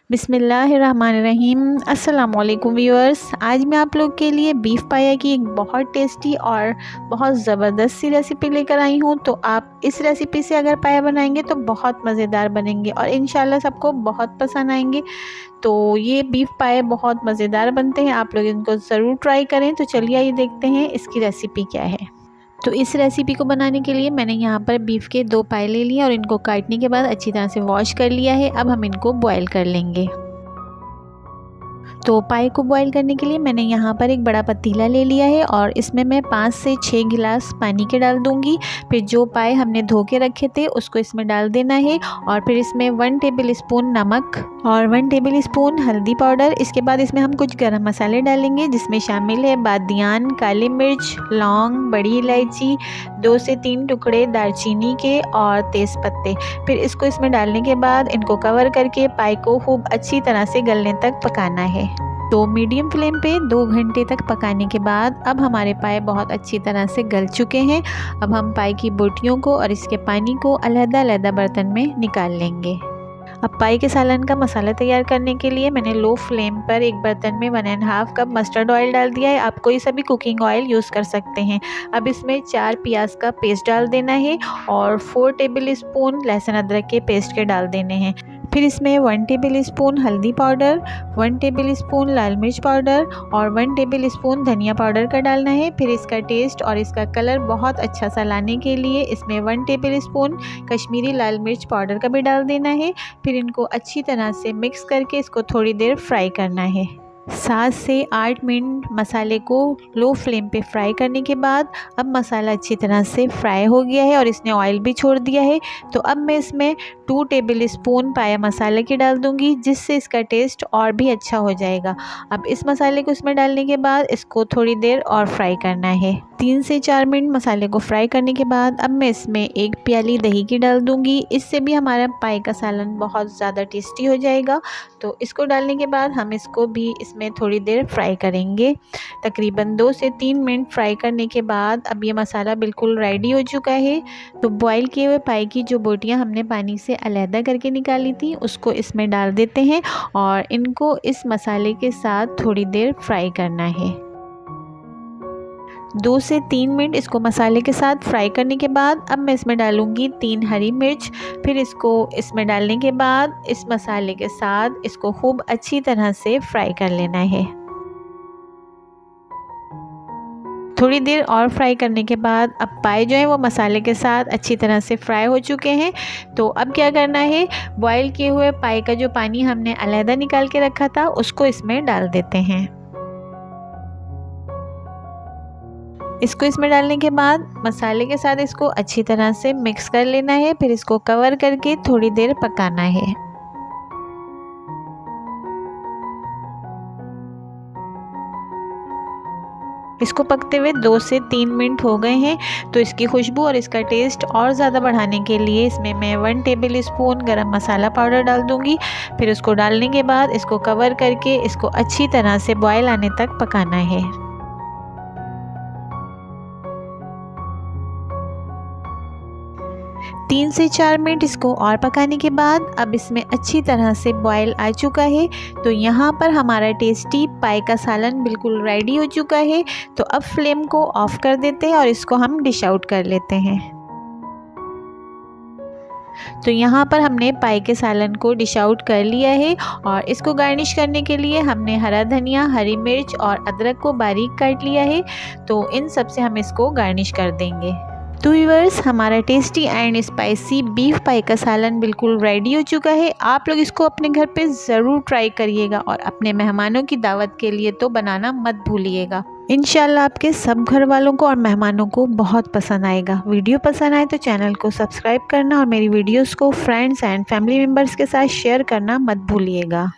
बिस्मिल्लाहिर्रहमानिर्रहीम। अस्सलाम वालेकुम व्यूअर्स। आज मैं आप लोग के लिए बीफ पाया की एक बहुत टेस्टी और बहुत ज़बरदस्त सी रेसिपी लेकर आई हूँ। तो आप इस रेसिपी से अगर पाया बनाएंगे तो बहुत मज़ेदार बनेंगे और इंशाल्लाह सबको बहुत पसंद आएंगे। तो ये बीफ पाए बहुत मज़ेदार बनते हैं, आप लोग इनको ज़रूर ट्राई करें। तो चलिए ये देखते हैं इसकी रेसिपी क्या है। तो इस रेसिपी को बनाने के लिए मैंने यहाँ पर बीफ के 2 पाए ले लिए और इनको काटने के बाद अच्छी तरह से वॉश कर लिया है। अब हम इनको बॉईल कर लेंगे। तो पाए को बॉईल करने के लिए मैंने यहाँ पर एक बड़ा पतीला ले लिया है और इसमें मैं 5 से 6 गिलास पानी के डाल दूँगी। फिर जो पाए हमने धो के रखे थे उसको इसमें डाल देना है और फिर इसमें 1 टेबल स्पून नमक और 1 टेबल स्पून हल्दी पाउडर। इसके बाद इसमें हम कुछ गरम मसाले डालेंगे जिसमें शामिल है बादियान, काली मिर्च, लौंग, बड़ी इलायची, 2 से 3 टुकड़े दालचीनी के और तेज़पत्ते। फिर इसको इसमें डालने के बाद इनको कवर करके पाए को खूब अच्छी तरह से गलने तक पकाना है। तो मीडियम फ्लेम पे 2 घंटे तक पकाने के बाद अब हमारे पाए बहुत अच्छी तरह से गल चुके हैं। अब हम पाए की बोटियों को और इसके पानी को अलग-अलग बर्तन में निकाल लेंगे। अब पाए के सालन का मसाला तैयार करने के लिए मैंने लो फ्लेम पर एक बर्तन में 1.5 कप मस्टर्ड ऑयल डाल दिया है। आप कोई सा भी कुकिंग ऑयल यूज़ कर सकते हैं। अब इसमें 4 प्याज का पेस्ट डाल देना है और 4 टेबल स्पून लहसुन अदरक के पेस्ट के डाल देने हैं। फिर इसमें 1 टेबल स्पून हल्दी पाउडर, 1 टेबल स्पून लाल मिर्च पाउडर और 1 टेबल स्पून धनिया पाउडर का डालना है। फिर इसका टेस्ट और इसका कलर बहुत अच्छा सा लाने के लिए इसमें 1 टेबल स्पून कश्मीरी लाल मिर्च पाउडर का भी डाल देना है। फिर इनको अच्छी तरह से मिक्स करके इसको थोड़ी देर फ्राई करना है। 7 से 8 मिनट मसाले को लो फ्लेम पे फ्राई करने के बाद अब मसाला अच्छी तरह से फ्राई हो गया है और इसने ऑयल भी छोड़ दिया है। तो अब मैं इसमें 2 टेबल स्पून पाया मसाले की डाल दूंगी जिससे इसका टेस्ट और भी अच्छा हो जाएगा। अब इस मसाले को इसमें डालने के बाद इसको थोड़ी देर और फ्राई करना है। 3 से 4 मिनट मसाले को फ्राई करने के बाद अब मैं इसमें 1 प्याली दही की डाल दूंगी। इससे भी हमारा पाए का सालन बहुत ज़्यादा टेस्टी हो जाएगा। तो इसको डालने के बाद हम इसको भी इसमें थोड़ी देर फ्राई करेंगे। तकरीबन 2 से 3 मिनट फ्राई करने के बाद अब ये मसाला बिल्कुल रेडी हो चुका है। तो बॉईल किए हुए पाए की जो बोटियां हमने पानी से अलहदा करके निकाली थी उसको इसमें डाल देते हैं और इनको इस मसाले के साथ थोड़ी देर फ्राई करना है। 2 से 3 मिनट इसको मसाले के साथ फ्राई करने के बाद अब मैं इसमें डालूंगी 3 हरी मिर्च। फिर इसको इसमें डालने के बाद इस मसाले के साथ इसको खूब अच्छी तरह से फ्राई कर लेना है। थोड़ी देर और फ्राई करने के बाद अब पाए जो है वो मसाले के साथ अच्छी तरह से फ्राई हो चुके हैं। तो अब क्या करना है, बॉईल किए हुए पाए का जो पानी हमने अलहदा निकाल के रखा था उसको इसमें डाल देते हैं। इसको इसमें डालने के बाद मसाले के साथ इसको अच्छी तरह से मिक्स कर लेना है। फिर इसको कवर करके थोड़ी देर पकाना है। इसको पकते हुए 2 से 3 मिनट हो गए हैं। तो इसकी खुशबू और इसका टेस्ट और ज़्यादा बढ़ाने के लिए इसमें मैं 1 टेबल स्पून गरम मसाला पाउडर डाल दूंगी। फिर उसको डालने के बाद इसको कवर करके इसको अच्छी तरह से बॉयल आने तक पकाना है। 3 से 4 मिनट इसको और पकाने के बाद अब इसमें अच्छी तरह से बॉयल आ चुका है। तो यहाँ पर हमारा टेस्टी पाए का सालन बिल्कुल रेडी हो चुका है। तो अब फ्लेम को ऑफ कर देते हैं और इसको हम डिश आउट कर लेते हैं। तो यहाँ पर हमने पाए के सालन को डिश आउट कर लिया है और इसको गार्निश करने के लिए हमने हरा धनिया, हरी मिर्च और अदरक को बारीक काट लिया है। तो इन सब से हम इसको गार्निश कर देंगे। तो व्यूअर्स, हमारा टेस्टी एंड स्पाइसी बीफ पाए का सालन बिल्कुल रेडी हो चुका है। आप लोग इसको अपने घर पे ज़रूर ट्राई करिएगा और अपने मेहमानों की दावत के लिए तो बनाना मत भूलिएगा। इंशाल्लाह आपके सब घर वालों को और मेहमानों को बहुत पसंद आएगा। वीडियो पसंद आए तो चैनल को सब्सक्राइब करना और मेरी वीडियोस को फ्रेंड्स एंड फैमिली मेम्बर्स के साथ शेयर करना मत भूलिएगा।